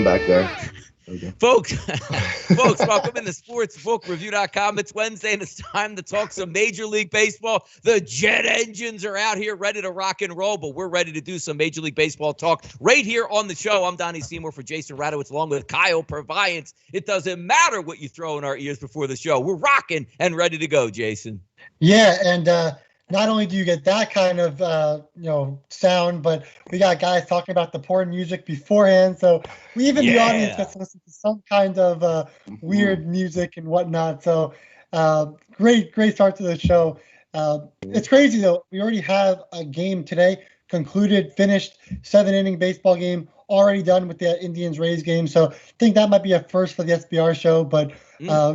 I'm back there. Okay. Folks, welcome into sportsbookreview.com. It's Wednesday, and it's time to talk some Major League Baseball. The jet engines are out here ready to rock and roll, but we're ready to do some Major League Baseball talk right here on the show. I'm Donnie Seymour for Jason Radowitz, along with Kyle Purviance. It doesn't matter what you throw in our ears before the show. We're rocking and ready to go, Jason. Yeah, and not only do you get that kind of sound, but we got guys talking about the porn music beforehand. So we even the audience gets to listen to some kind of weird music and whatnot. So great start to the show. It's crazy though. We already have a game today concluded, finished, 7-inning baseball game already done with the Indians-Rays game. So I think that might be a first for the SBR show. But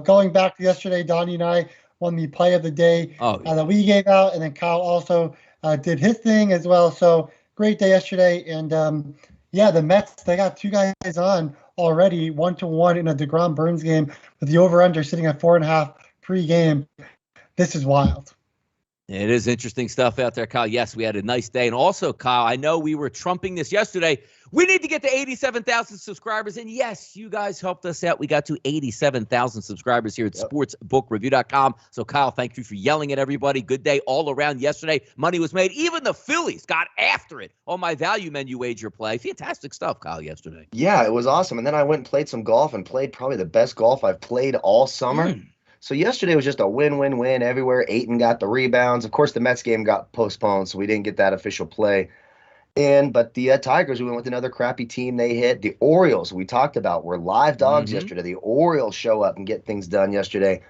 going back to yesterday, Donnie and I won the play of the day that we gave out, and then Kyle also did his thing as well. So great day yesterday, and the Mets, they got two guys on already, 1-1 in a DeGrom Burns game with the over/under sitting at 4.5 pre-game. This is wild. It is interesting stuff out there, Kyle. Yes, we had a nice day. And also, Kyle, I know we were trumping this yesterday. We need to get to 87,000 subscribers. And yes, you guys helped us out. We got to 87,000 subscribers here at sportsbookreview.com. So, Kyle, thank you for yelling at everybody. Good day all around yesterday. Money was made. Even the Phillies got after it on my value menu wager play. Fantastic stuff, Kyle, yesterday. Yeah, it was awesome. And then I went and played some golf and played probably the best golf I've played all summer. So yesterday was just a win-win-win everywhere. Ayton got the rebounds. Of course, the Mets game got postponed, so we didn't get that official play. But the Tigers, we went with another crappy team. They hit. The Orioles, we talked about, were live dogs yesterday. The Orioles show up and get things done yesterday.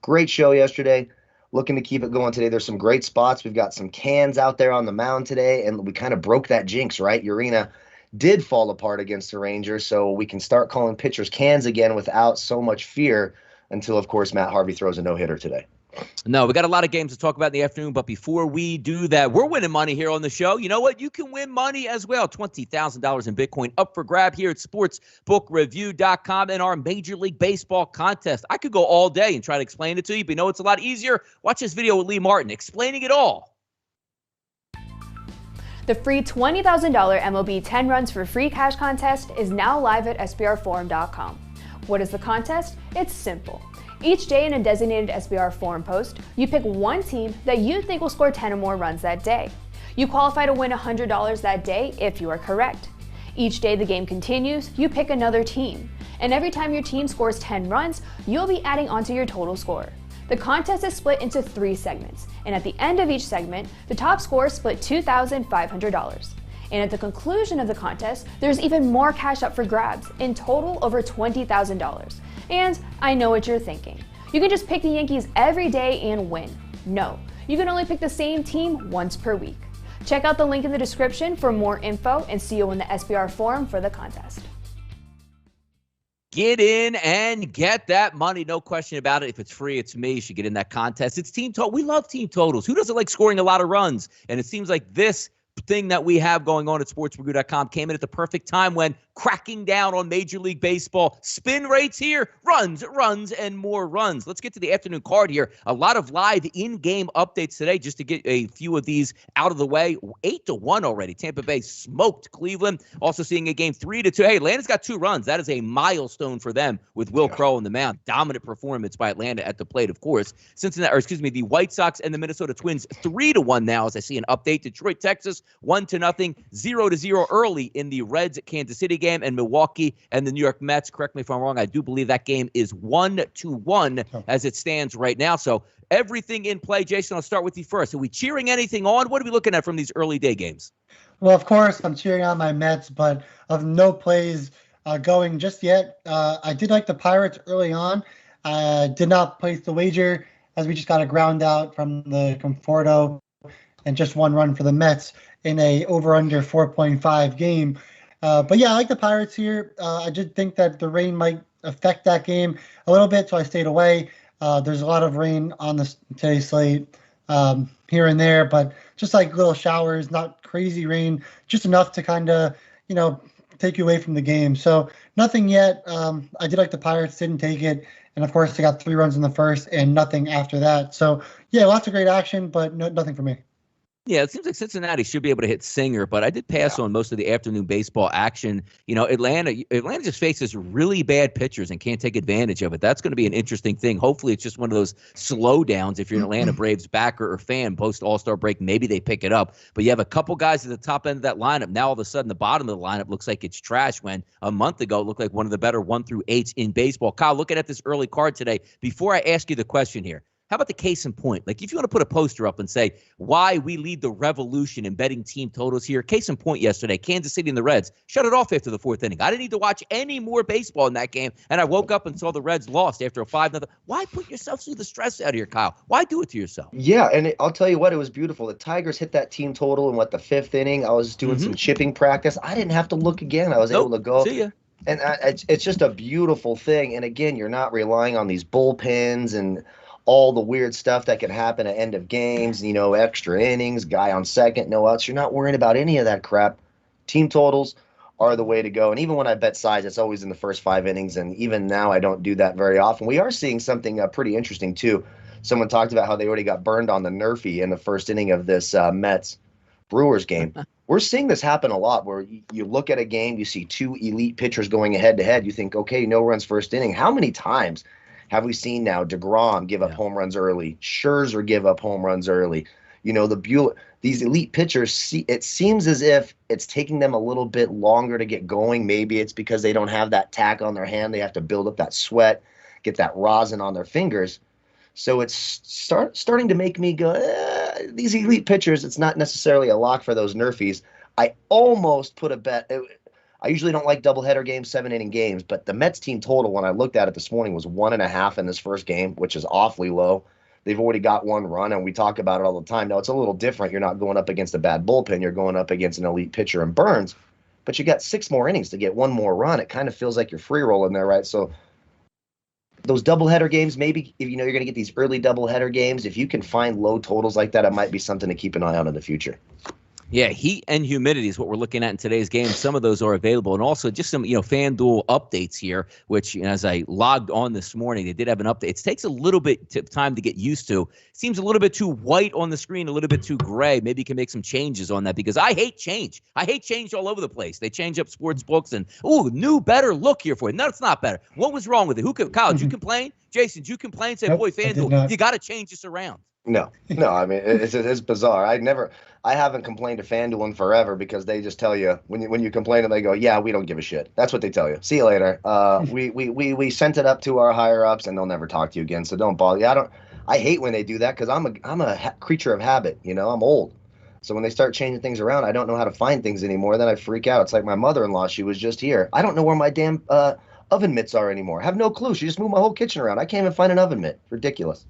Great show yesterday. Looking to keep it going today. There's some great spots. We've got some cans out there on the mound today, and we kind of broke that jinx, right? Urena did fall apart against the Rangers, so we can start calling pitchers cans again without so much fear. Until, of course, Matt Harvey throws a no-hitter today. No, we got a lot of games to talk about in the afternoon, but before we do that, we're winning money here on the show. You know what? You can win money as well. $20,000 in Bitcoin up for grab here at sportsbookreview.com in our Major League Baseball contest. I could go all day and try to explain it to you, but you know it's a lot easier? Watch this video with Lee Martin explaining it all. The free $20,000 MLB 10 runs for free cash contest is now live at sbrforum.com. What is the contest? It's simple. Each day in a designated SBR forum post, you pick one team that you think will score 10 or more runs that day. You qualify to win $100 that day if you are correct. Each day the game continues, you pick another team. And every time your team scores 10 runs, you'll be adding onto your total score. The contest is split into 3 segments, and at the end of each segment, the top scorers split $2,500. And at the conclusion of the contest, there's even more cash up for grabs, in total over $20,000. And I know what you're thinking. You can just pick the Yankees every day and win. No, you can only pick the same team once per week. Check out the link in the description for more info, and see you in the SBR forum for the contest. Get in and get that money. No question about it. If it's free, it's me. You should get in that contest. It's team total. We love team totals. Who doesn't like scoring a lot of runs? And it seems like this thing that we have going on at sportsreview.com came in at the perfect time when cracking down on Major League Baseball. Spin rates here, runs, and more runs. Let's get to the afternoon card here. A lot of live in-game updates today just to get a few of these out of the way. 8-1 already. Tampa Bay smoked Cleveland. Also seeing a game 3-2. Hey, Atlanta's got 2 runs. That is a milestone for them with Will Crowe on the mound. Dominant performance by Atlanta at the plate, of course. The White Sox and the Minnesota Twins 3-1 now as I see an update. Detroit, Texas 1-0, 0-0 early in the Reds at Kansas City game, and Milwaukee and the New York Mets. Correct me if I'm wrong. I do believe that game is 1-1 as it stands right now. So everything in play. Jason, I'll start with you first. Are we cheering anything on? What are we looking at from these early day games? Well, of course, I'm cheering on my Mets, but of no plays going just yet. I did like the Pirates early on. I did not place the wager as we just got a ground out from the Conforto and just 1 run for the Mets in a over-under 4.5 game. But yeah, I like the Pirates here. I did think that the rain might affect that game a little bit, so I stayed away. There's a lot of rain on today's slate here and there, but just like little showers, not crazy rain, just enough to kind of, take you away from the game. So nothing yet. I did like the Pirates, didn't take it. And of course, they got 3 runs in the first and nothing after that. So yeah, lots of great action, but nothing for me. Yeah, it seems like Cincinnati should be able to hit Singer, but I did pass on most of the afternoon baseball action. Atlanta just faces really bad pitchers and can't take advantage of it. That's going to be an interesting thing. Hopefully, it's just one of those slowdowns. If you're an Atlanta Braves backer or fan, post All-Star break, maybe they pick it up. But you have a couple guys at the top end of that lineup. Now, all of a sudden, the bottom of the lineup looks like it's trash when a month ago it looked like one of the better 1 through 8s in baseball. Kyle, looking at this early card today, before I ask you the question here, how about the case in point? Like, if you want to put a poster up and say why we lead the revolution in betting team totals here, case in point yesterday, Kansas City and the Reds shut it off after the 4th inning. I didn't need to watch any more baseball in that game, and I woke up and saw the Reds lost after a 5-0. Why put yourself through the stress out here, Kyle? Why do it to yourself? Yeah, and I'll tell you what, it was beautiful. The Tigers hit that team total in, the 5th inning? I was doing some chipping practice. I didn't have to look again. I was able to go. See ya. And it's just a beautiful thing. And again, you're not relying on these bullpens and all the weird stuff that can happen at end of games, extra innings, guy on second, no outs. You're not worrying about any of that crap. Team totals are the way to go. And even when I bet sides, it's always in the first 5 innings. And even now, I don't do that very often. We are seeing something pretty interesting, too. Someone talked about how they already got burned on the Nerfy in the first inning of this Mets-Brewers game. We're seeing this happen a lot where you look at a game, you see 2 elite pitchers going head-to-head. You think, okay, no runs first inning. How many times have we seen now DeGrom give up home runs early, Scherzer give up home runs early? These elite pitchers, it seems as if it's taking them a little bit longer to get going. Maybe it's because they don't have that tack on their hand. They have to build up that sweat, get that rosin on their fingers. So it's starting to make me go, these elite pitchers, it's not necessarily a lock for those Nerfies. I almost put a bet. I usually don't like doubleheader games, 7-inning games, but the Mets team total, when I looked at it this morning, was 1.5 in this first game, which is awfully low. They've already got 1 run, and we talk about it all the time. Now, it's a little different. You're not going up against a bad bullpen. You're going up against an elite pitcher in Burns, but you got 6 more innings to get 1 more run. It kind of feels like you're free rolling there, right? So those doubleheader games, maybe if you're going to get these early doubleheader games, if you can find low totals like that, it might be something to keep an eye on in the future. Yeah, heat and humidity is what we're looking at in today's game. Some of those are available. And also just some, FanDuel updates here, which as I logged on this morning, they did have an update. It takes a little bit of time to get used to. Seems a little bit too white on the screen, a little bit too gray. Maybe you can make some changes on that because I hate change. I hate change all over the place. They change up sports books and, new, better look here for you. No, it's not better. What was wrong with it? Kyle, did you complain? Jason, did you complain? Say, boy, FanDuel, you got to change this around. No. I mean, it's bizarre. I haven't complained to FanDuel in forever because they just tell you when you complain and they go, yeah, we don't give a shit. That's what they tell you. See you later. We sent it up to our higher ups and they'll never talk to you again. So don't bother. Yeah, I hate when they do that because I'm a creature of habit. I'm old. So when they start changing things around, I don't know how to find things anymore. Then I freak out. It's like my mother-in-law. She was just here. I don't know where my damn oven mitts are anymore. I have no clue. She just moved my whole kitchen around. I can't even find an oven mitt. Ridiculous.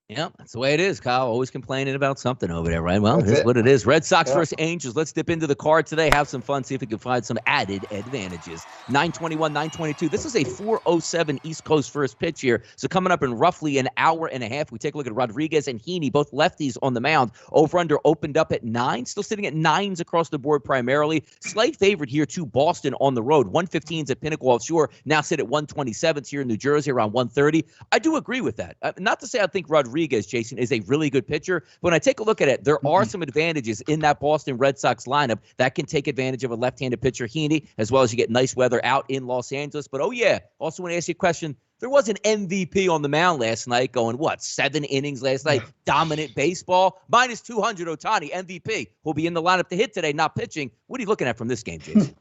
Yeah, that's the way it is, Kyle. Always complaining about something over there, right? Well, that's what it is. Red Sox versus Angels. Let's dip into the card today. Have some fun. See if we can find some added advantages. 9:21, 9:22. This is a 4:07 East Coast first pitch here. So coming up in roughly an hour and a half, we take a look at Rodriguez and Heaney, both lefties on the mound. Over-under opened up at 9. Still sitting at 9s across the board primarily. Slight favorite here to Boston on the road. 115s at Pinnacle Offshore. Now sit at 127s here in New Jersey around 130. I do agree with that. Not to say I think Rodriguez, Jason, is a really good pitcher. But when I take a look at it, there are some advantages in that Boston Red Sox lineup that can take advantage of a left-handed pitcher, Heaney, as well as you get nice weather out in Los Angeles. But, also want to ask you a question. There was an MVP on the mound last night going, 7 innings last night, dominant baseball. Minus 200, Ohtani, MVP, will be in the lineup to hit today, not pitching. What are you looking at from this game, Jason?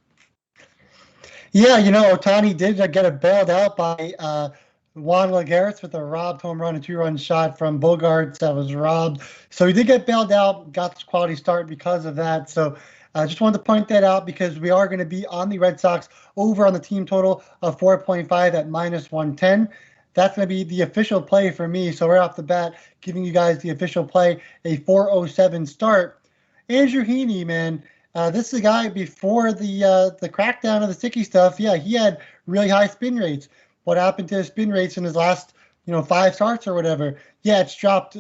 Yeah, Ohtani did get it bailed out by Juan Lagares with a robbed home run, a 2-run shot from Bogarts that was robbed. So he did get bailed out, got this quality start because of that. So I just wanted to point that out because we are going to be on the Red Sox over on the team total of 4.5 at minus 110. That's going to be the official play for me. So right off the bat, giving you guys the official play, a 4:07 start. Andrew Heaney, man, this is a guy before the crackdown of the sticky stuff. Yeah, he had really high spin rates. What happened to his spin rates in his last, 5 starts or whatever? Yeah, it's dropped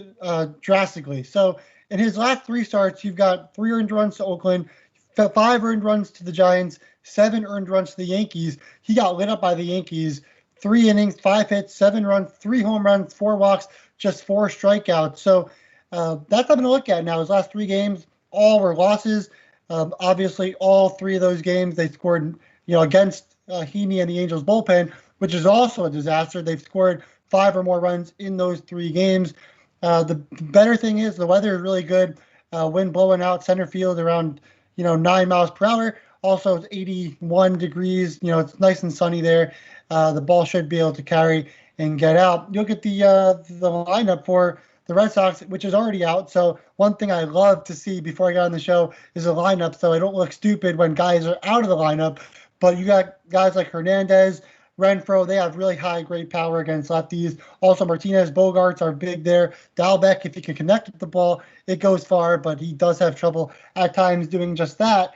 drastically. So in his last 3 starts, you've got 3 earned runs to Oakland, 5 earned runs to the Giants, 7 earned runs to the Yankees. He got lit up by the Yankees. 3 innings, 5 hits, 7 runs, 3 home runs, 4 walks, just 4 strikeouts. So That's something to look at. Now, his last 3 games, all were losses. Obviously, all 3 of those games they scored, against Heaney and the Angels bullpen, which is also a disaster. They've scored 5 or more runs in those 3 games. The better thing is the weather is really good. Wind blowing out center field around 9 miles per hour. Also, it's 81 degrees. It's nice and sunny there. The ball should be able to carry and get out. You'll get the lineup for the Red Sox, which is already out. So one thing I love to see before I got on the show is a lineup, so I don't look stupid when guys are out of the lineup. But you got guys like Hernandez, Renfroe. They have really high grade power against lefties. Also, Martinez, Bogarts are big there. Dalbec, if he can connect with the ball, it goes far, but he does have trouble at times doing just that.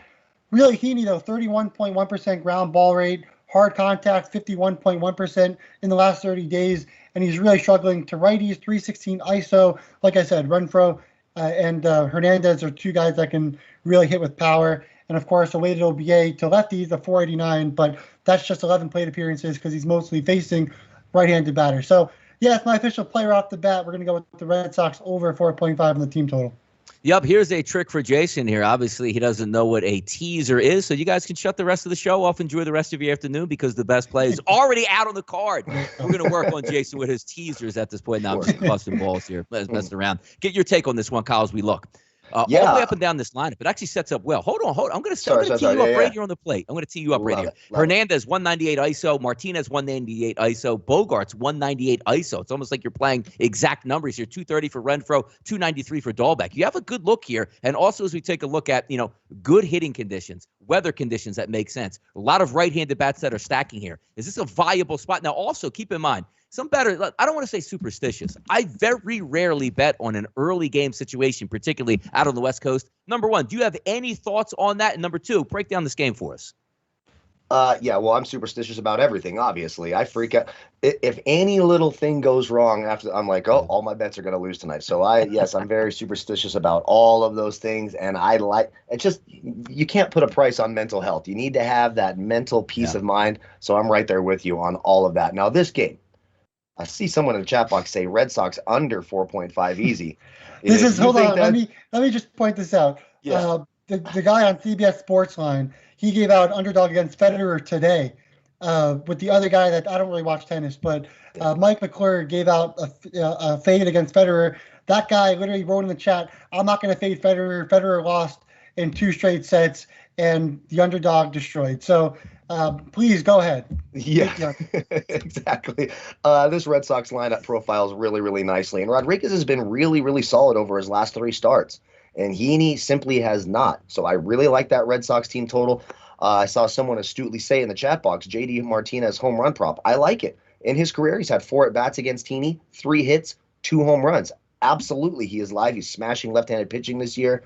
Really, Heaney, though, 31.1% ground ball rate, hard contact, 51.1% in the last 30 days, and he's really struggling to righties, 316 ISO. Like I said, Renfroe and Hernandez are 2 guys that can really hit with power. And, of course, a weighted OBA to lefties, a 489, but that's just 11 plate appearances because he's mostly facing right-handed batters. So, yeah, it's my official player off the bat. We're going to go with the Red Sox over 4.5 in the team total. Yep, here's a trick for Jason here. Obviously, he doesn't know what a teaser is, so you guys can shut the rest of the show off. Enjoy the rest of your afternoon because the best play is already out on the card. We're going to work on Jason with his teasers at this point. Now I'm just busting balls here, messing around. Get your take on this one, Kyle, as we look. All the way up and down this lineup. It actually sets up well. Hold on. I'm going to tee you up right here on the plate. I'm going to tee you up right here. Hernandez, 198 ISO. Martinez, 198 ISO. Bogarts, 198 ISO. It's almost like you're playing exact numbers here. 230 for Renfroe, 293 for Dalbec. You have a good look here. And also as we take a look at, good hitting conditions, weather conditions that make sense. A lot of right-handed bats that are stacking here. Is this a viable spot? Now, also keep in mind, I don't want to say superstitious. I very rarely bet on an early game situation, particularly out on the West Coast. Number one, do you have any thoughts on that? And number two, break down this game for us. Yeah, well, I'm superstitious about everything, obviously. I freak out. If any little thing goes wrong, I'm like, oh, all my bets are going to lose tonight. So I'm very superstitious about all of those things. And it's just, you can't put a price on mental health. You need to have that mental peace of mind. So I'm right there with you on all of that. Now, this game, I see someone in the chat box say Red Sox under 4.5 easy. Hold on. Let me just point this out. Yeah. The guy on CBS Sportsline, he gave out underdog against Federer today. With the other guy that I don't really watch tennis, but Mike McClure gave out a fade against Federer. That guy literally wrote in the chat, "I'm not going to fade Federer. Federer lost in 2 straight sets, and the underdog destroyed." So. Please go ahead. Yeah, exactly. This Red Sox lineup profiles really, really nicely. And Rodriguez has been really, really solid over his last 3 starts. And Heaney simply has not. So I really like that Red Sox team total. I saw someone astutely say in the chat box, JD Martinez home run prop. I like it. In his career, he's had 4 at-bats against Heaney, 3 hits, 2 home runs. Absolutely, he is live. He's smashing left-handed pitching this year.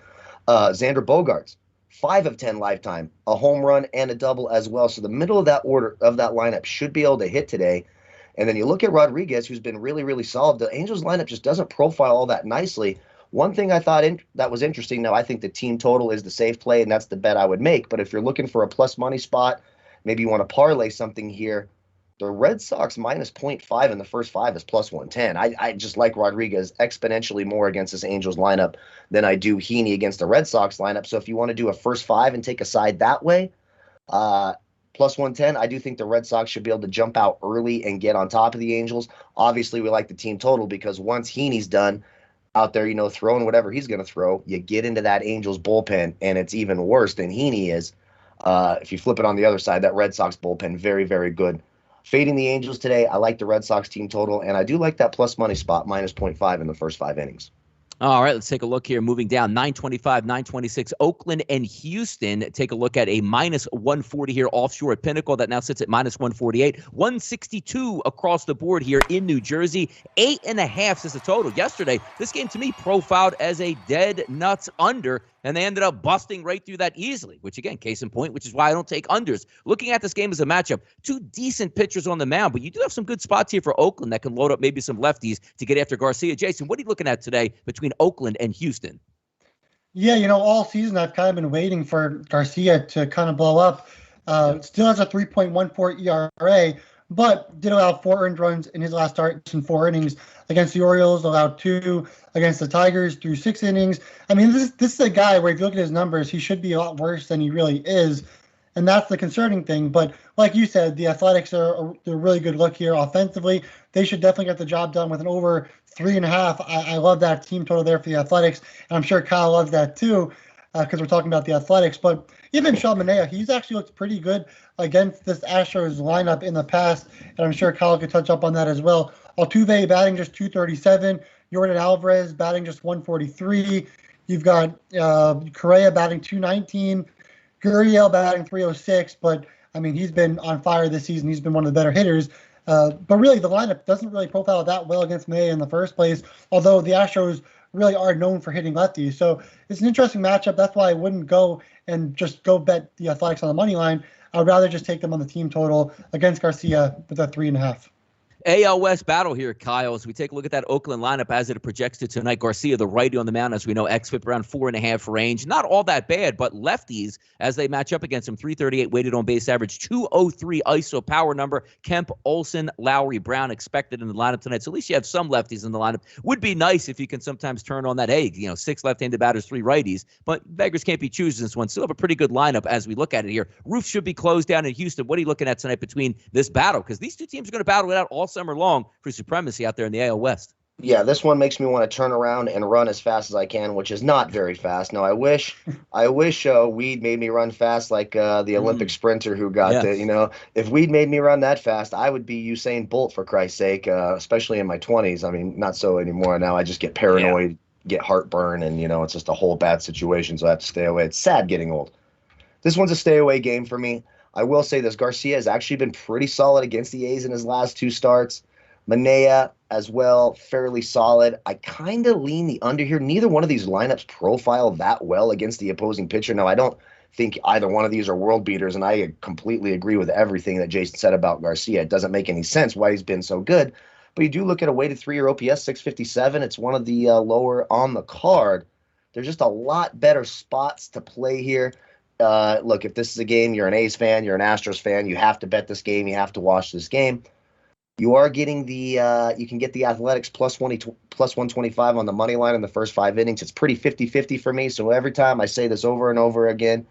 Xander Bogaerts. 5 of 10 lifetime, a home run and a double as well. So the middle of that order of that lineup should be able to hit today. And then you look at Rodriguez, who's been really, really solid. The Angels lineup just doesn't profile all that nicely. One thing I thought that was interesting, now I think the team total is the safe play, and that's the bet I would make. But if you're looking for a plus money spot, maybe you want to parlay something here, the Red Sox minus 0.5 in the first 5 is plus 110. I just like Rodriguez exponentially more against this Angels lineup than I do Heaney against the Red Sox lineup. So if you want to do a first 5 and take a side that way, plus 110, I do think the Red Sox should be able to jump out early and get on top of the Angels. Obviously, we like the team total because once Heaney's done out there, throwing whatever he's going to throw, you get into that Angels bullpen, and it's even worse than Heaney is. If you flip it on the other side, that Red Sox bullpen, very, very good. Fading the Angels today, I like the Red Sox team total, and I do like that plus money spot, minus 0.5 in the first 5 innings. All right, let's take a look here. Moving down, 925, 926, Oakland and Houston. Take a look at a minus 140 here offshore at Pinnacle. That now sits at minus 148. 162 across the board here in New Jersey. 8.5 is the total. Yesterday, this game to me profiled as a dead nuts under, and they ended up busting right through that easily, which again, case in point, which is why I don't take unders. Looking at this game as a matchup, 2 decent pitchers on the mound, but you do have some good spots here for Oakland that can load up maybe some lefties to get after Garcia. Jason, what are you looking at today between Oakland and Houston? Yeah, all season I've kind of been waiting for Garcia to kind of blow up. Still has a 3.14 ERA, but did allow 4 earned runs in his last start in 4 innings. Against the Orioles, allowed 2. Against the Tigers, through 6 innings. I mean, this is a guy where if you look at his numbers, he should be a lot worse than he really is. And that's the concerning thing. But like you said, the Athletics are a really good look here offensively. They should definitely get the job done with an over 3.5. I love that team total there for the Athletics. And I'm sure Kyle loves that too, because we're talking about the Athletics. But even Sean Manaea, he's actually looked pretty good against this Astros lineup in the past. And I'm sure Kyle could touch up on that as well. Altuve batting just 237. Yordan Alvarez batting just 143. You've got Correa batting 219. Gurriel batting 306. But, I mean, he's been on fire this season. He's been one of the better hitters. But really, the lineup doesn't really profile that well against May in the first place, although the Astros really are known for hitting lefties. So it's an interesting matchup. That's why I wouldn't go and just go bet the Athletics on the money line. I'd rather just take them on the team total against Garcia with a 3.5. AL West battle here, Kyle. As we take a look at that Oakland lineup as it projects to tonight, Garcia, the righty on the mound, as we know, xFIP around 4.5 range. Not all that bad, but lefties, as they match up against him, 338 weighted on base average, 203 ISO power number. Kemp, Olsen, Lowry, Brown expected in the lineup tonight. So at least you have some lefties in the lineup. Would be nice if you can sometimes turn on that, hey, 6 left-handed batters, 3 righties. But beggars can't be choosers in this one. Still have a pretty good lineup as we look at it here. Roof should be closed down in Houston. What are you looking at tonight between this battle? Because these two teams are going to battle it out all summer long for supremacy out there in the AL West. Yeah, this one makes me want to turn around and run as fast as I can, which is not very fast. No, I wish weed made me run fast like the Olympic sprinter who got if weed made me run that fast, I would be Usain Bolt, for Christ's sake, especially in my 20s. I mean, not so anymore. Now I just get paranoid, get heartburn, and, it's just a whole bad situation, so I have to stay away. It's sad getting old. This one's a stay-away game for me. I will say this. Garcia has actually been pretty solid against the A's in his last 2 starts. Manaea as well, fairly solid. I kind of lean the under here. Neither one of these lineups profile that well against the opposing pitcher. Now, I don't think either one of these are world beaters, and I completely agree with everything that Jason said about Garcia. It doesn't make any sense why he's been so good. But you do look at a weighted 3-year OPS, 657. It's one of the lower on the card. There's just a lot better spots to play here. Look, if this is a game, you're an A's fan, you're an Astros fan, you have to bet this game, you have to watch this game. You are getting you can get the Athletics plus 125 on the money line in the first 5 innings. It's pretty 50-50 for me. So every time I say this over and over again,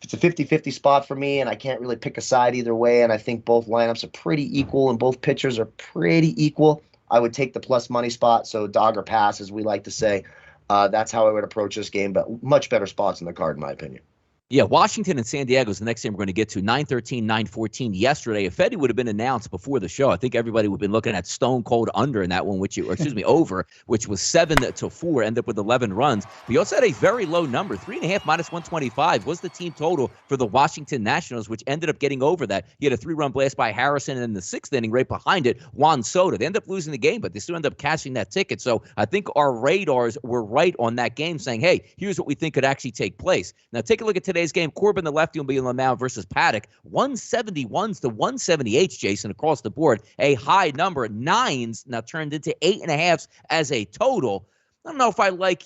it's a 50-50 spot for me, and I can't really pick a side either way. And I think both lineups are pretty equal, and both pitchers are pretty equal. I would take the plus money spot. So dog or pass, as we like to say. That's how I would approach this game, but much better spots in the card, in my opinion. Yeah, Washington and San Diego is the next game we're going to get to. 9-13, 9-14 yesterday. If Eddie would have been announced before the show, I think everybody would have been looking at stone cold under in that one, over, which was 7-4, ended up with 11 runs. But you also had a very low number, 3.5 minus 125 was the team total for the Washington Nationals, which ended up getting over that. He had a 3-run blast by Harrison, and in the 6th inning, right behind it, Juan Soto. They ended up losing the game, but they still ended up cashing that ticket. So I think our radars were right on that game, saying, hey, here's what we think could actually take place. Now take a look at today's game. Corbin, the lefty, will be on the mound versus Paddock. 171s to 178s, Jason, across the board. A high number. 9s now turned into 8.5s as a total. I don't know if I like,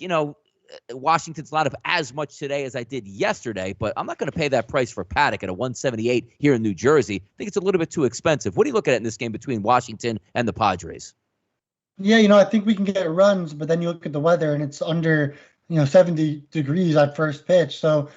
Washington's lineup as much today as I did yesterday, but I'm not going to pay that price for Paddock at a 178 here in New Jersey. I think it's a little bit too expensive. What are you looking at in this game between Washington and the Padres? Yeah, I think we can get runs, but then you look at the weather and it's under, 70 degrees at first pitch. So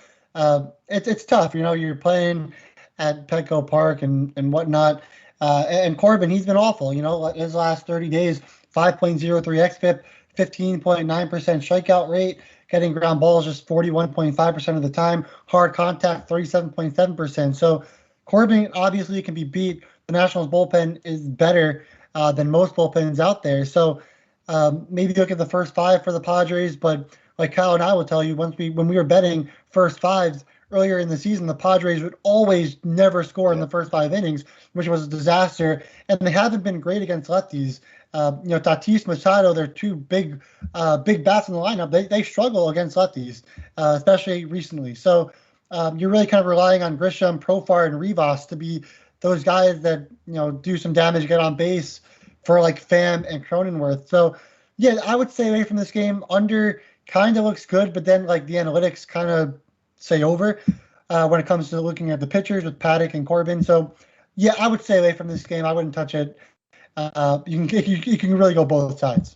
it's tough. You're playing at Petco Park and whatnot. And Corbin, he's been awful. His last 30 days, 5.03 xFIP, 15.9% strikeout rate, getting ground balls just 41.5% of the time, hard contact 37.7%. So Corbin obviously can be beat. The Nationals bullpen is better than most bullpens out there. So maybe look at the first 5 for the Padres, but like Kyle and I will tell you, when we were betting first 5s earlier in the season, the Padres would always never score in the first 5 innings, which was a disaster. And they haven't been great against lefties. Tatis, Machado, they're 2 big bats in the lineup. They struggle against lefties, especially recently. So you're really kind of relying on Grisham, Profar, and Rivas to be those guys that do some damage, get on base for like Pham and Cronenworth. So yeah, I would stay away from this game. Under kind of looks good, but then like the analytics kind of say over when it comes to looking at the pitchers with Paddock and Corbin. So Yeah, I would stay away from this game. I wouldn't touch it. You can really go both sides.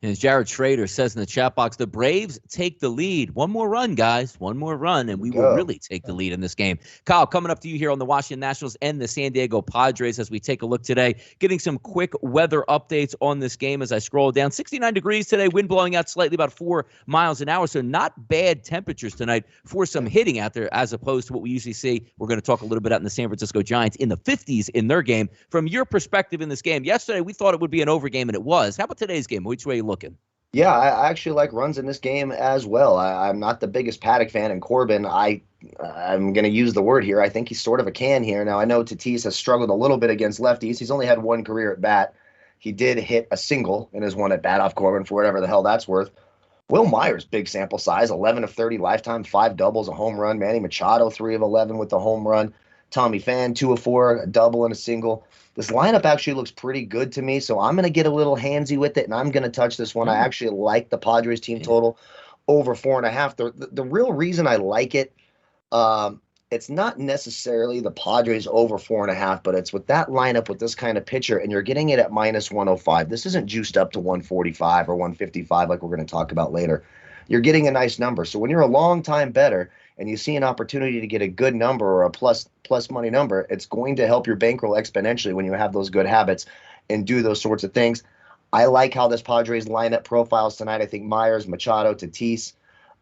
And as Jared Schrader says in the chat box, the Braves take the lead. One more run, guys. One more run, and we will really take the lead in this game. Kyle, coming up to you here on the Washington Nationals and the San Diego Padres as we take a look today. Getting some quick weather updates on this game as I scroll down. 69 degrees today, wind blowing out slightly, about 4 miles an hour. So not bad temperatures tonight for some hitting out there as opposed to what we usually see. We're going to talk a little bit out in the San Francisco Giants in the 50s in their game. From your perspective in this game, yesterday we thought it would be an over game, and it was. How about today's game? Which way are you looking? Yeah, I actually like runs in this game as well. I'm not the biggest Paddock fan, and Corbin, I'm going to use the word here. I think he's sort of a can here. Now, I know Tatis has struggled a little bit against lefties. He's only had one career at bat. He did hit a single in his one at bat off Corbin for whatever the hell that's worth. Will Myers, big sample size, 11 of 30 lifetime, 5 doubles, a home run. Manny Machado, 3 of 11 with the home run. Tommy Pham, 2 of 4, a double and a single. This lineup actually looks pretty good to me, so I'm going to get a little handsy with it, and I'm going to touch this one. I actually like the Padres team total over 4.5. The real reason I like it, it's not necessarily the Padres over 4.5, but it's with that lineup with this kind of pitcher, and you're getting it at minus 105. This isn't juiced up to 145 or 155 like we're going to talk about later. You're getting a nice number. So when you're a long-time bettor and you see an opportunity to get a good number or a plus money number, it's going to help your bankroll exponentially when you have those good habits and do those sorts of things. I like how this Padres lineup profiles tonight. I think Myers, Machado, Tatis,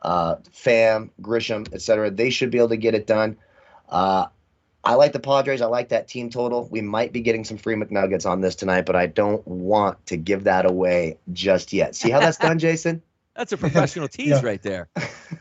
Pham, Grisham, etc. They should be able to get it done. I like the Padres. I like that team total. We might be getting some free McNuggets on this tonight, but I don't want to give that away just yet. See how that's done, Jason? That's a professional tease right there.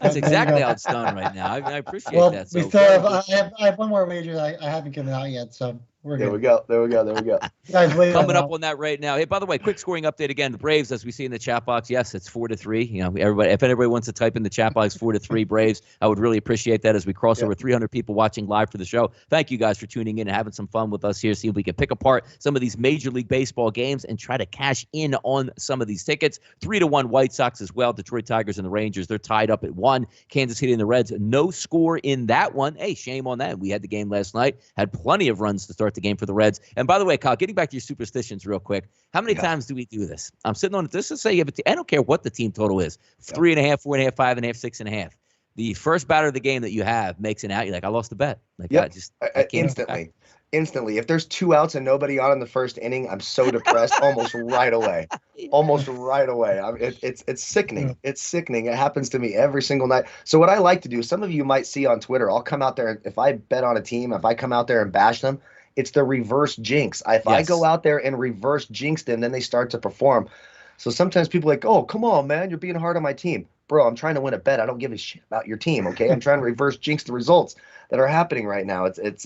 That's exactly how it's done right now. I appreciate that. So we still I have one more wager that I haven't given out yet, so we're good. There we go. Guys, coming up on that right now. Hey, by the way, quick scoring update again. The Braves, as we see in the chat box, yes, it's 4-3. You know, if anybody wants to type in the chat box 4-3 Braves, I would really appreciate that as we cross over 300 people watching live for the show. Thank you guys for tuning in and having some fun with us here. See if we can pick apart some of these Major League Baseball games and try to cash in on some of these tickets. 3-1 White Sox as well. Detroit Tigers and the Rangers, they're tied up at 1. Kansas City and the Reds, no score in that one. Hey, shame on that. We had the game last night, had plenty of runs to start the game for the Reds. And by the way, Kyle, getting back to your superstitions real quick, how many times do we do this? I'm sitting on it. Let's just say I don't care what the team total is, 3.5, 4.5, 5.5, 6.5. The first batter of the game that you have makes an out. You're like, I lost the bet. Like, I can't Instantly. If there's 2 outs and nobody on in the first inning, I'm so depressed almost right away. It's sickening. It's sickening. It happens to me every single night. So what I like to do, some of you might see on Twitter, I'll come out there, if I bet on a team, if I come out there and bash them, it's the reverse jinx. If I go out there and reverse jinx them, then they start to perform. So sometimes people are like, oh, come on, man, you're being hard on my team. Bro, I'm trying to win a bet. I don't give a shit about your team, okay? I'm trying to reverse jinx the results that are happening right now. It's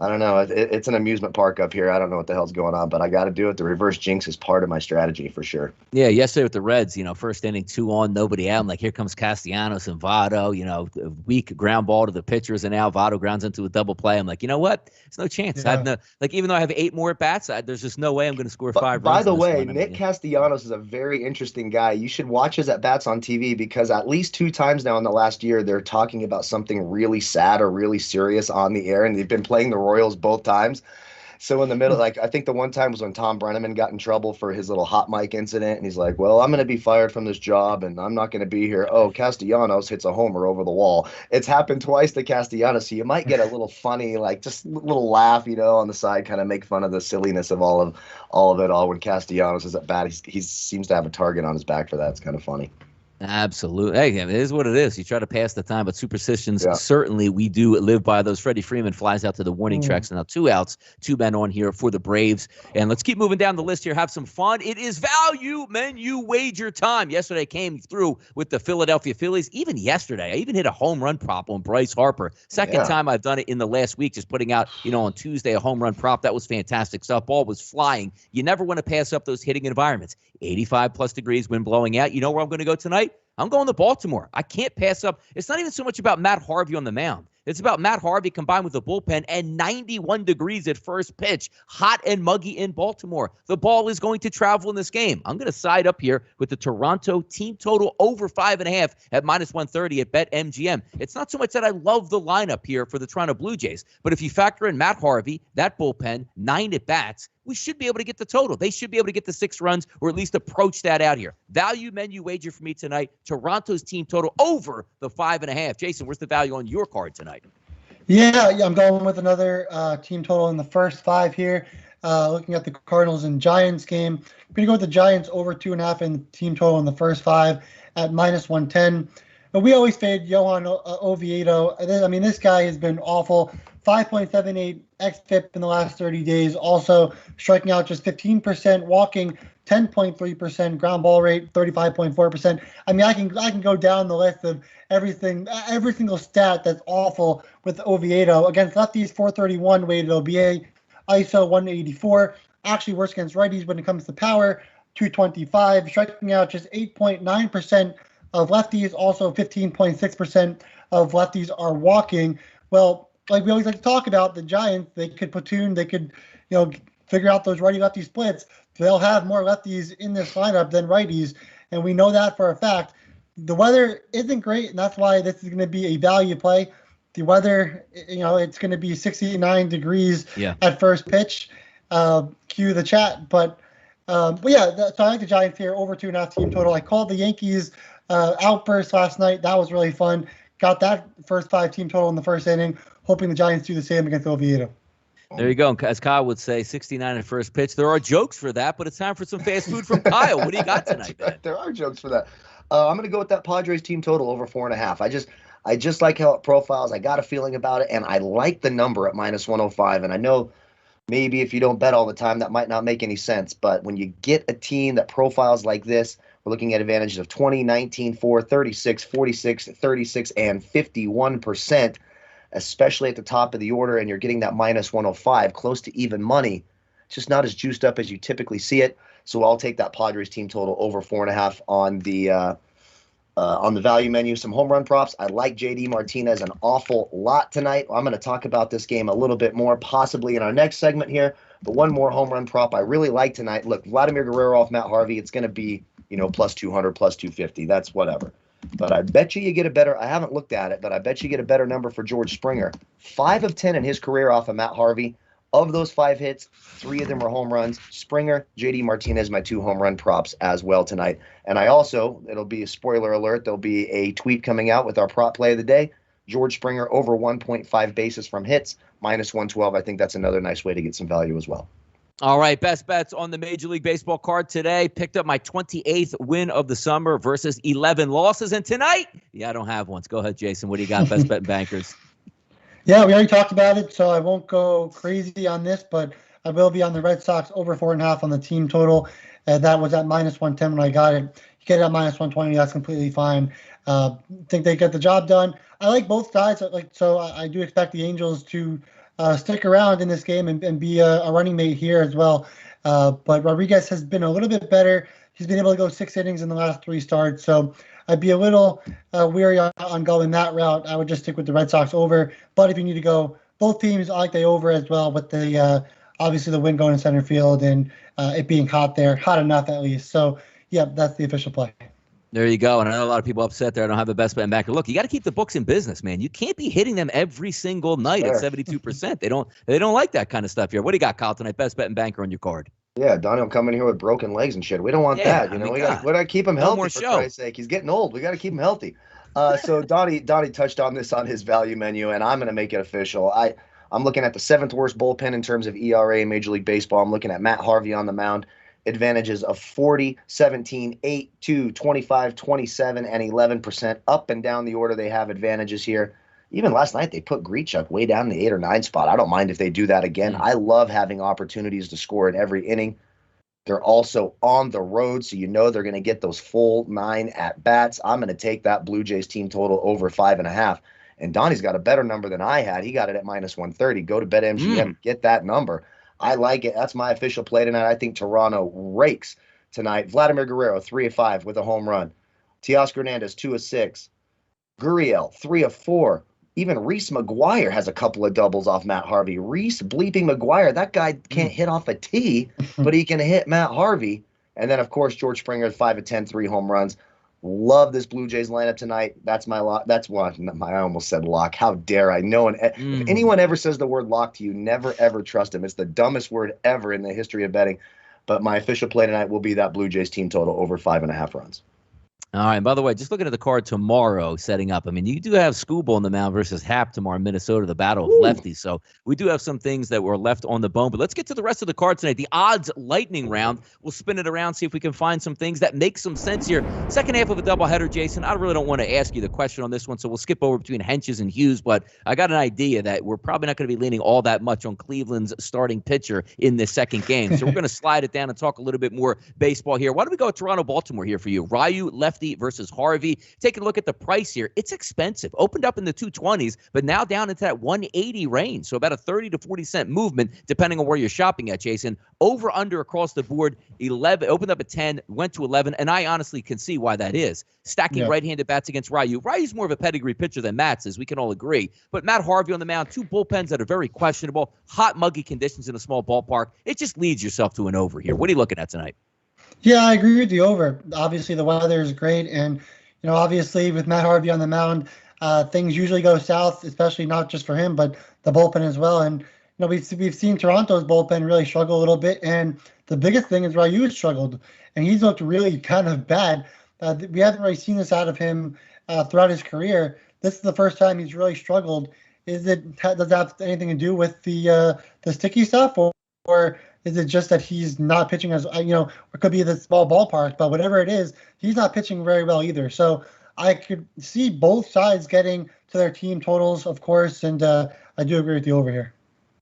I don't know. It's an amusement park up here. I don't know what the hell's going on, but I got to do it. The reverse jinx is part of my strategy for sure. Yeah, yesterday with the Reds, first inning, 2 on, nobody out. I'm like, here comes Castellanos and Votto, a weak ground ball to the pitchers, and now Votto grounds into a double play. I'm like, you know what? There's no chance. Yeah. Even though I have 8 more at bats, there's just no way I'm going to score 5 runs. By the way, Nick Castellanos is a very interesting guy. You should watch his at bats on TV because at least 2 times now in the last year, they're talking about something really sad or really serious on the air, and they've been playing the Royals both times. So in the middle, I think the one time was when Tom Brenneman got in trouble for his little hot mic incident, and he's like, well, I'm going to be fired from this job, and I'm not going to be here. Oh, Castellanos hits a homer over the wall. It's happened twice to Castellanos, so you might get a little funny, just a little laugh, on the side, kind of make fun of the silliness of all of it all when Castellanos is at bat. He seems to have a target on his back for that. It's kind of funny. Absolutely. Hey, it is what it is. You try to pass the time, but superstitions, certainly we do live by those. Freddie Freeman flies out to the warning tracks. Now 2 outs, 2 men on here for the Braves. And let's keep moving down the list here. Have some fun. It is value menu wager time. Yesterday came through with the Philadelphia Phillies. Even yesterday, I even hit a home run prop on Bryce Harper. Second time I've done it in the last week, just putting out, on Tuesday, a home run prop. That was fantastic stuff. Ball was flying. You never want to pass up those hitting environments. 85+ degrees, wind blowing out. You know where I'm going to go tonight? I'm going to Baltimore. I can't pass up. It's not even so much about Matt Harvey on the mound. It's about Matt Harvey combined with the bullpen and 91 degrees at first pitch. Hot and muggy in Baltimore. The ball is going to travel in this game. I'm going to side up here with the Toronto team total over 5.5 at -130 at BetMGM. It's not so much that I love the lineup here for the Toronto Blue Jays, but if you factor in Matt Harvey, that bullpen, 9 at-bats, we should be able to get the total. They should be able to get the 6 runs or at least approach that out here. Value menu wager for me tonight. Toronto's team total over the 5.5. Jason, where's the value on your card tonight? Yeah, I'm going with another team total in the first 5 here. Looking at the Cardinals and Giants game, I'm going to go with the Giants over 2.5 and team total in the first 5 at -110. But we always fade Johan Oviedo. I mean, this guy has been awful. 5.78 xFIP in the last 30 days. Also striking out just 15%, walking 10.3%, ground ball rate 35.4%. I mean, I can go down the list of everything, every single stat that's awful with Oviedo. Against lefties, 431 weighted OBA, ISO 184. Actually worse against righties when it comes to power, 225. Striking out just 8.9% of lefties. Also 15.6% of lefties are walking. Well, like we always like to talk about, the Giants, they could platoon, they could, figure out those righty-lefty splits. They'll have more lefties in this lineup than righties, and we know that for a fact. The weather isn't great, and that's why this is going to be a value play. The weather, it's going to be 69 degrees at first pitch. Cue the chat. But yeah, so I like the Giants here, over 2.5 team total. I called the Yankees outburst last night. That was really fun. Got that first 5 team total in the first inning, hoping the Giants do the same against Oviedo. There you go. As Kyle would say, 69 at first pitch. There are jokes for that, but it's time for some fast food from Kyle. What do you got tonight, man? There are jokes for that. I'm going to go with that Padres team total over 4.5. I just like how it profiles. I got a feeling about it, and I like the number at -105. And I know maybe if you don't bet all the time, that might not make any sense. But when you get a team that profiles like this, we're looking at advantages of 20, 19, 4, 36, 46, 36, and 51%, especially at the top of the order, and you're getting that -105, close to even money. It's just not as juiced up as you typically see it. So I'll take that Padres team total over 4.5 on the value menu. Some home run props. I like JD Martinez an awful lot tonight. I'm going to talk about this game a little bit more, possibly in our next segment here. But one more home run prop I really like tonight. Look, Vladimir Guerrero off Matt Harvey. It's going to be, plus 200, plus 250. That's whatever. But I bet you get a better, I haven't looked at it, but I bet you get a better number for George Springer. 5 of 10 in his career off of Matt Harvey. Of those 5 hits, 3 of them are home runs. Springer, JD Martinez, my 2 home run props as well tonight. And I also, it'll be a spoiler alert, there'll be a tweet coming out with our prop play of the day. George Springer over 1.5 bases from hits, -112. I think that's another nice way to get some value as well. All right, best bets on the Major League Baseball card today. Picked up my 28th win of the summer versus 11 losses. And tonight, I don't have one. Go ahead, Jason. What do you got, best bet and bankers? Yeah, we already talked about it, so I won't go crazy on this, but I will be on the Red Sox over 4.5 on the team total. That was at -110 when I got it. You get it at -120, that's completely fine. Think they get the job done. I like both sides. So I do expect the Angels to stick around in this game and be a running mate here as well. But Rodriguez has been a little bit better. He's been able to go 6 innings in the last 3 starts. So I'd be a little weary on going that route. I would just stick with the Red Sox over. But if you need to go both teams, I like the over as well with the obviously the wind going in center field and it being hot there, hot enough at least. So, yeah, that's the official play. There you go. And I know a lot of people upset there. I don't have the best bet and backer. Look, you got to keep the books in business, man. You can't be hitting them every single night at 72%. They don't like that kind of stuff here. What do you got, Kyle, tonight? Best bet and banker on your card. Yeah, Donnie will come in here with broken legs and shit. We don't want that. We got to keep him healthy, for Christ's sake. He's getting old. We got to keep him healthy. So Donnie touched on this on his value menu, and I'm going to make it official. I'm looking at the 7th worst bullpen in terms of ERA in Major League Baseball. I'm looking at Matt Harvey on the mound. Advantages of 40, 17, 8, 2, 25, 27, and 11%. Up and down the order, they have advantages here. Even last night, they put Grichuk way down in the 8 or 9 spot. I don't mind if they do that again. I love having opportunities to score in every inning. They're also on the road, so they're going to get those full 9 at-bats. I'm going to take that Blue Jays team total over 5.5. And Donnie's got a better number than I had. He got it at -130. Go to BetMGM, get that number. I like it. That's my official play tonight. I think Toronto rakes tonight. Vladimir Guerrero, 3 of 5 with a home run. Teoscar Hernandez, 2 of 6. Gurriel, 3 of 4. Even Reese McGuire has a couple of doubles off Matt Harvey. Reese bleeping McGuire, that guy can't hit off a tee, but he can hit Matt Harvey. And then, of course, George Springer, 5 of 10, 3 home runs. Love this Blue Jays lineup tonight. That's my lock. That's one. I almost said lock. How dare I? No one. If anyone ever says the word lock to you, never, ever trust him. It's the dumbest word ever in the history of betting. But my official play tonight will be that Blue Jays team total over 5.5 runs. All right. By the way, just looking at the card tomorrow setting up, I mean, you do have Scooble on the mound versus Hap tomorrow in Minnesota, the battle of lefties. So we do have some things that were left on the bone. But let's get to the rest of the card tonight. The odds lightning round. We'll spin it around, see if we can find some things that make some sense here. Second half of a doubleheader, Jason. I really don't want to ask you the question on this one, so we'll skip over between Henches and Hughes. But I got an idea that we're probably not going to be leaning all that much on Cleveland's starting pitcher in this second game. So we're going to slide it down and talk a little bit more baseball here. Why don't we go Toronto-Baltimore here for you? Ryu, lefty versus Harvey. Taking a look at the price here, it's expensive. Opened up in the 220s, but now down into that 180 range. So about a 30 to 40 cent movement, depending on where you're shopping at, Jason. Over, under, across the board, 11. Opened up at 10, went to 11, and I honestly can see why that is. Stacking right-handed bats against Ryu. Ryu's more of a pedigree pitcher than Matt's, as we can all agree. But Matt Harvey on the mound, 2 bullpens that are very questionable, hot, muggy conditions in a small ballpark. It just leads yourself to an over here. What are you looking at tonight? Yeah, I agree with the over. Obviously, the weather is great, and obviously with Matt Harvey on the mound, things usually go south, especially not just for him, but the bullpen as well. And we've seen Toronto's bullpen really struggle a little bit, and the biggest thing is Ryu has struggled, and he's looked really kind of bad. We haven't really seen this out of him throughout his career. This is the first time he's really struggled. Does it have anything to do with the sticky stuff, or is it just that he's not pitching as, it could be the small ballpark, but whatever it is, he's not pitching very well either. So I could see both sides getting to their team totals, of course, and I do agree with you over here.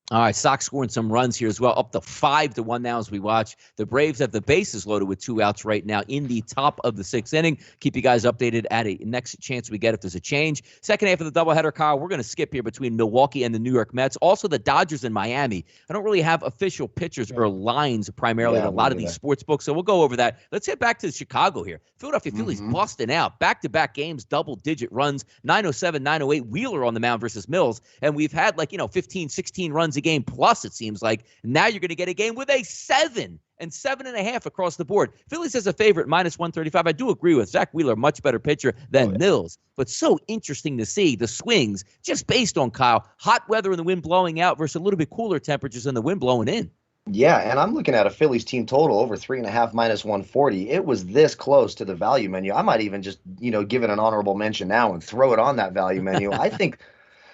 All right, Sox scoring some runs here as well, up to 5-1 now as we watch. The Braves have the bases loaded with 2 outs right now in the top of the 6th inning. Keep you guys updated at a next chance we get if there's a change. Second half of the doubleheader, Kyle, we're going to skip here between Milwaukee and the New York Mets. Also, the Dodgers and Miami. I don't really have official pitchers or lines primarily in a lot of these sports books, so we'll go over that. Let's get back to Chicago here. Philadelphia Phillies busting out. Back-to-back games, double-digit runs, 907, 908. Wheeler on the mound versus Mills. And we've had 15, 16 runs a game plus, it seems like. Now you're going to get a game with a 7 and 7.5 across the board. Phillies as a favorite, -135. I do agree with Zach Wheeler, much better pitcher than Mills. But so interesting to see the swings just based on, Kyle, hot weather and the wind blowing out versus a little bit cooler temperatures and the wind blowing in. Yeah, and I'm looking at a Phillies team total over 3.5 -140. It was this close to the value menu. I might even just, give it an honorable mention now and throw it on that value menu. I think.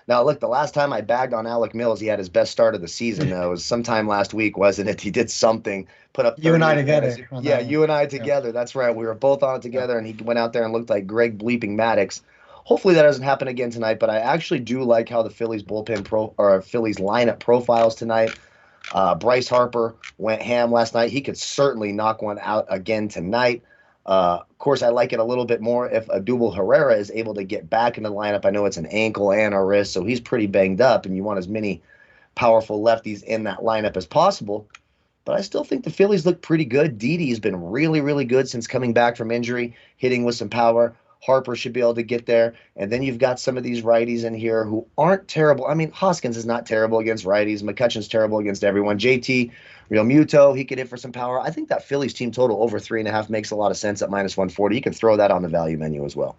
Now, look, the last time I bagged on Alec Mills, he had his best start of the season, though. It was sometime last week, wasn't it? He did something, put up 30. You and I together. Yeah, you and I together. That's right. We were both on it together, and he went out there and looked like Greg bleeping Maddux. Hopefully that doesn't happen again tonight, but I actually do like how the Phillies Phillies lineup profiles tonight. Bryce Harper went ham last night. He could certainly knock one out again tonight. Of course, I like it a little bit more if Odubel Herrera is able to get back in the lineup. I know it's an ankle and a wrist, so he's pretty banged up, and you want as many powerful lefties in that lineup as possible. But I still think the Phillies look pretty good. Didi's been really, really good since coming back from injury, hitting with some power. Harper should be able to get there. And then you've got some of these righties in here who aren't terrible. I mean, Hoskins is not terrible against righties. McCutchen's terrible against everyone. JT Realmuto, he could hit for some power. I think that Phillies team total over 3.5 makes a lot of sense at -140. You can throw that on the value menu as well.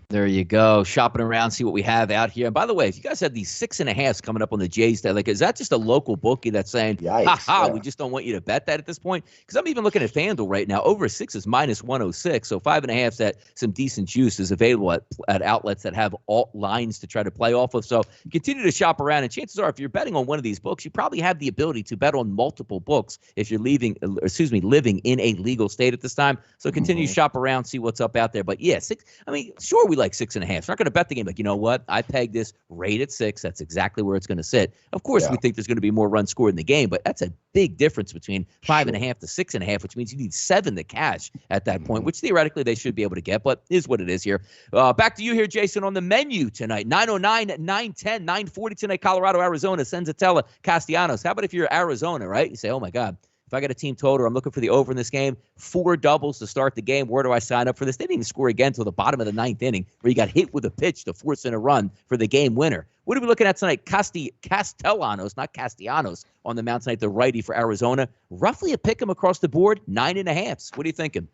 There you go. Shopping around, see what we have out here. And by the way, if you guys have these 6.5s coming up on the Jays, is that just a local bookie that's saying, we just don't want you to bet that at this point? Because I'm even looking at FanDuel right now. Over 6 is -106. So 5.5's at some decent juice is available at outlets that have alt lines to try to play off of. So continue to shop around. And chances are, if you're betting on one of these books, you probably have the ability to bet on multiple books if you're living in a legal state at this time. So continue to shop around, see what's up out there. But yeah, 6. I mean, sure, we like 6.5. We're not going to bet the game. Like, you know what? I pegged this right at 6. That's exactly where it's going to sit. Of course, we think there's going to be more runs scored in the game, but that's a big difference between 5.5 to 6.5, which means you need 7 to cash at that point, which theoretically they should be able to get, but is what it is here. Back to you here, Jason, on the menu tonight. 9:09, 9:10, 9:40 tonight, Colorado, Arizona, Senzatella, Castellanos. How about if you're Arizona, right? You say, oh my God, If I got a team total, I'm looking for the over in this game. 4 doubles to start the game. Where do I sign up for this? They didn't even score again until the bottom of the 9th inning, where you got hit with a pitch to force in a run for the game winner. What are we looking at tonight? Castellanos, not Castellanos, on the mound tonight, the righty for Arizona. Roughly a pick 'em across the board, 9.5. What are you thinking?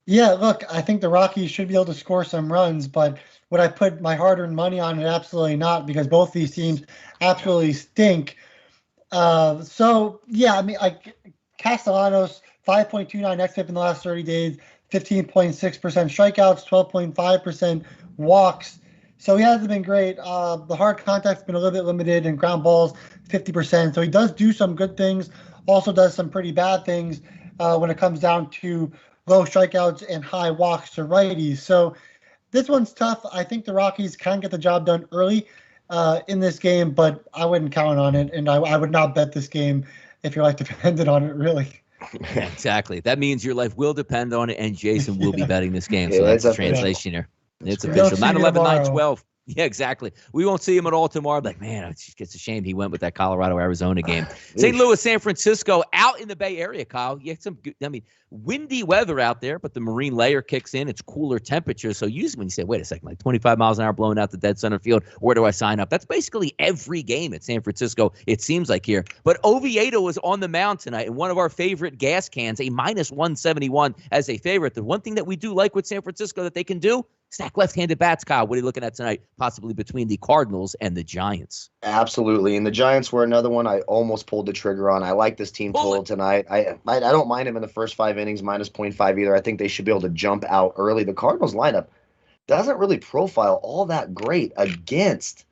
Yeah, look, I think the Rockies should be able to score some runs, but would I put my hard-earned money on it? Absolutely not, because both these teams absolutely stink. So, yeah, I mean, Castellanos, 5.29 xFIP in the last 30 days, 15.6% strikeouts, 12.5% walks. So he hasn't been great. The hard contact's been a little bit limited, and ground balls, 50%. So he does do some good things, also does some pretty bad things when it comes down to low strikeouts and high walks to righties. So this one's tough. I think the Rockies can get the job done early in this game, but I wouldn't count on it, and I would not bet this game if your life depended on it, really. Yeah, exactly. That means your life will depend on it, and Jason will be betting this game. So Yeah, that's the that's translation here. It's We'll official. see you 9/11, tomorrow. 9/12. Yeah, exactly. We won't see him at all tomorrow. Like, man, it's a shame he went with that Colorado-Arizona game. St. Louis, San Francisco, out in the Bay Area, Kyle. You had some good, windy weather out there, but the marine layer kicks in. It's cooler temperatures. So usually when you say, wait a second, like 25 miles an hour blowing out the dead center field, where do I sign up? That's basically every game at San Francisco, it seems like here. But Oviedo is on the mound tonight, and one of our favorite gas cans, a -171 as a favorite. The one thing that we do like with San Francisco that they can do, stack left-handed bats, Kyle. What are you looking at tonight, possibly between the Cardinals and the Giants? Absolutely. And the Giants were another one I almost pulled the trigger on. I like this team total tonight. I don't mind him in the first 5 innings, -0.5 either. I think they should be able to jump out early. The Cardinals lineup doesn't really profile all that great against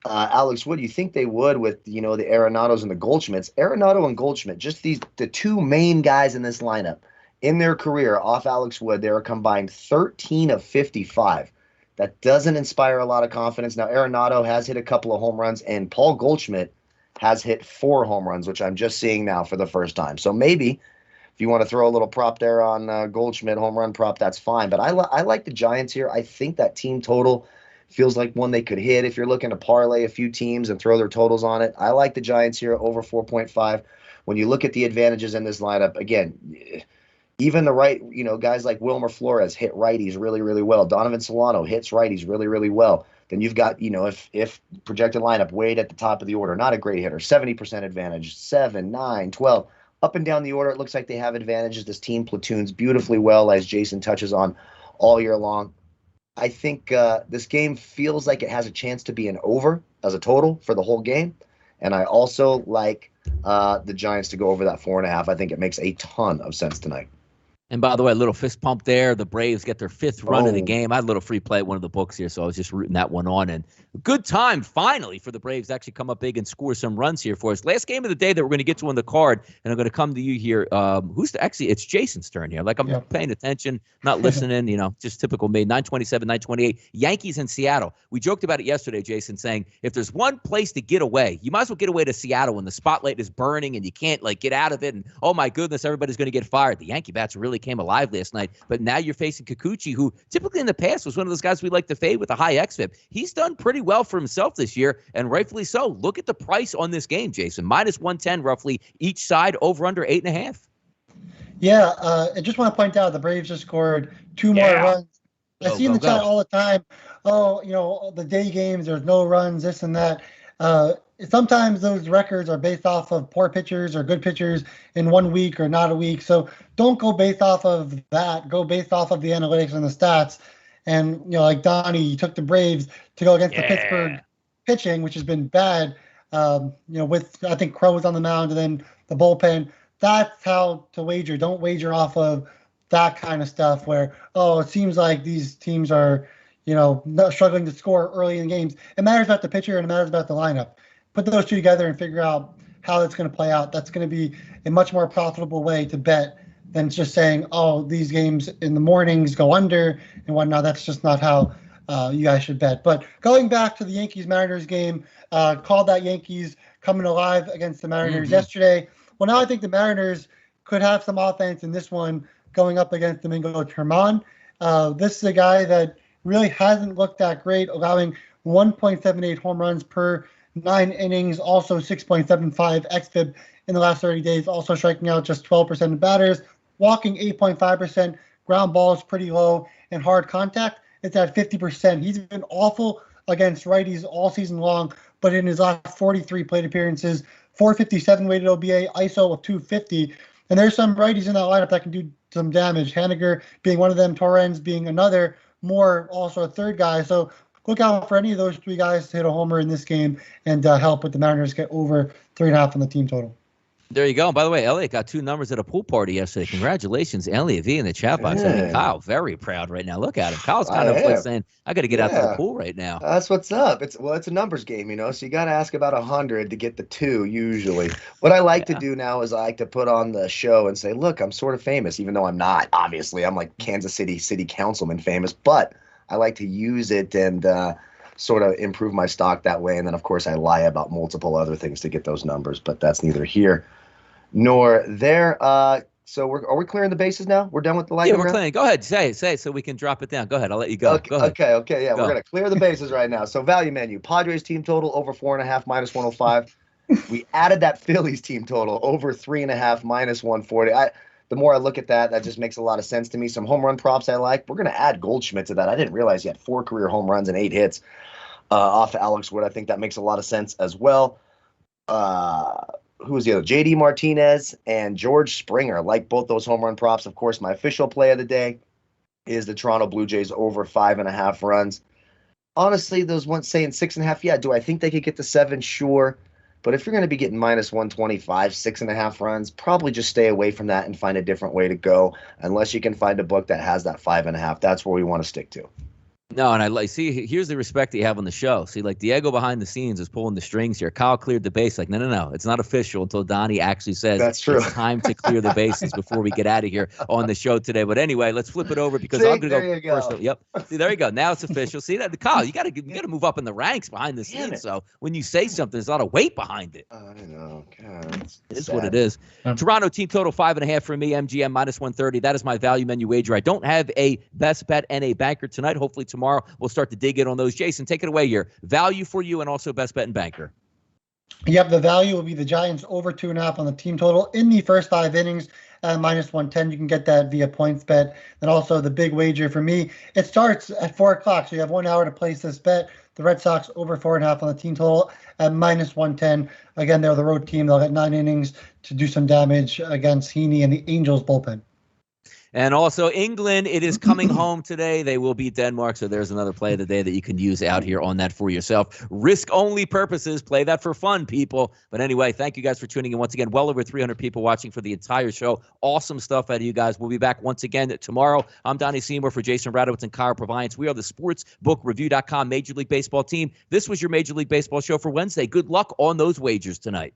Alex Wood. You think they would with, the Arenados and the Goldschmidts. Arenado and Goldschmidt, just the 2 main guys in this lineup. In their career, off Alex Wood, they are combined 13 of 55. That doesn't inspire a lot of confidence. Now, Arenado has hit a couple of home runs, and Paul Goldschmidt has hit 4 home runs, which I'm just seeing now for the first time. So maybe if you want to throw a little prop there on Goldschmidt, home run prop, that's fine. But I like the Giants here. I think that team total feels like one they could hit if you're looking to parlay a few teams and throw their totals on it. I like the Giants here over 4.5. When you look at the advantages in this lineup, again, even the right, guys like Wilmer Flores hit righties really, really well. Donovan Solano hits righties really, really well. Then you've got, if projected lineup, Wade at the top of the order, not a great hitter, 70% advantage, 7, 9, 12. Up and down the order, it looks like they have advantages. This team platoons beautifully well, as Jason touches on all year long. I think this game feels like it has a chance to be an over as a total for the whole game. And I also like the Giants to go over that 4.5. I think it makes a ton of sense tonight. And by the way, a little fist pump there. The Braves get their 5th run of the game. I had a little free play at one of the books here, so I was just rooting that one on. And a good time, finally, for the Braves to actually come up big and score some runs here for us. Last game of the day that we're going to get to on the card, and I'm going to come to you here. It's Jason's turn here. Like, I'm not paying attention, not listening, just typical me. 9:27, 9:28. Yankees in Seattle. We joked about it yesterday, Jason, saying if there's one place to get away, you might as well get away to Seattle when the spotlight is burning and you can't, get out of it. And, oh, my goodness, everybody's going to get fired. The Yankee bats really came alive last night, but now you're facing Kikuchi, who typically in the past was one of those guys we like to fade with a high xFIP. He's done pretty well for himself this year, and rightfully so. Look at the price on this game, Jason. -110 roughly each side, over under 8.5. Yeah, I just want to point out the Braves just scored 2 more runs. I see in the chat all the time, the day games, there's no runs, this and that. Sometimes those records are based off of poor pitchers or good pitchers in 1 week or not a week. So don't go based off of that. Go based off of the analytics and the stats. And, like Donnie, you took the Braves to go against the Pittsburgh pitching, which has been bad, with, I think, Crow was on the mound and then the bullpen. That's how to wager. Don't wager off of that kind of stuff where, it seems like these teams are, not struggling to score early in games. It matters about the pitcher and it matters about the lineup. Put those 2 together and figure out how that's going to play out. That's going to be a much more profitable way to bet than just saying, these games in the mornings go under and whatnot. That's just not how you guys should bet. But going back to the Yankees-Mariners game, called that Yankees coming alive against the Mariners yesterday. Well, now I think the Mariners could have some offense in this one going up against Domingo Germán. This is a guy that really hasn't looked that great, allowing 1.78 home runs per 9 innings, also 6.75 xFIP in the last 30 days, also striking out just 12% of batters, walking 8.5%, ground balls pretty low, and hard contact, it's at 50%. He's been awful against righties all season long, but in his last 43 plate appearances, 457 weighted OBA, ISO of 250. And there's some righties in that lineup that can do some damage. Haniger being one of them, Torrens being another, Moore also a third guy. So look out for any of those three guys to hit a homer in this game and help with the Mariners get over 3.5 on the team total. There you go. By the way, Elliot got 2 numbers at a pool party yesterday. Congratulations, Elliot V in the chat box. I mean, Kyle, very proud right now. Look at him. Kyle's kind of like saying, I got to get out to the pool right now. That's what's up. It's a numbers game, so you got to ask about 100 to get the 2 usually. What I like to do now is I like to put on the show and say, look, I'm sort of famous, even though I'm not. Obviously, I'm like Kansas City councilman famous, but I like to use it and sort of improve my stock that way. And then, of course, I lie about multiple other things to get those numbers, but that's neither here nor there. So are we clearing the bases now? We're done with the lightning round? Yeah, we're clearing. Go ahead. Say it so we can drop it down. Go ahead. I'll let you go. Okay, go ahead. Okay. Yeah, we're going to clear the bases right now. So value menu, Padres team total over 4.5 minus 105. We added that Phillies team total over 3.5 minus 140. The more I look at that, that just makes a lot of sense to me. Some home run props I like. We're going to add Goldschmidt to that. I didn't realize he had 4 career home runs and 8 hits off of Alex Wood. I think that makes a lot of sense as well. Who was the other? JD Martinez and George Springer. Like both those home run props. Of course, my official play of the day is the Toronto Blue Jays over 5.5 runs. Honestly, those ones saying 6.5, yeah, do I think they could get to 7? Sure. But if you're going to be getting minus 125, 6.5 runs, probably just stay away from that and find a different way to go, unless you can find a book that has that 5.5. That's where we want to stick to. No, and see, here's the respect that you have on the show. See, like Diego behind the scenes is pulling the strings here. Kyle cleared the base. Like, no. It's not official until Donnie actually says that's true. It's time to clear the bases before we get out of here on the show today. But anyway, let's flip it over because I'm going to go first. Yep. See, there you go. Now it's official. See that, Kyle? You got to move up in the ranks behind the scenes. So when you say something, there's a lot of weight behind it. I know. God, it's what it is. Toronto team total 5.5 for me. MGM minus 130. That is my value menu wager. I don't have a best bet and a banker tonight. Hopefully tomorrow we'll start to dig in on those. Jason, take it away here. Value for you and also best bet and banker. Yep, the value will be the Giants over 2.5 on the team total in the first 5 innings at minus 110. You can get that via points bet. And also the big wager for me, it starts at 4 o'clock. So you have 1 hour to place this bet. The Red Sox over 4.5 on the team total at minus 110. Again, they're the road team. They'll get 9 innings to do some damage against Heaney and the Angels bullpen. And also England, it is coming home today. They will beat Denmark, so there's another play of the day that you can use out here on that for yourself. Risk-only purposes. Play that for fun, people. But anyway, thank you guys for tuning in. Once again, well over 300 people watching for the entire show. Awesome stuff out of you guys. We'll be back once again tomorrow. I'm Donnie Seymour for Jason Radowitz and Kyle Purviance. We are the SportsBookReview.com Major League Baseball team. This was your Major League Baseball show for Wednesday. Good luck on those wagers tonight.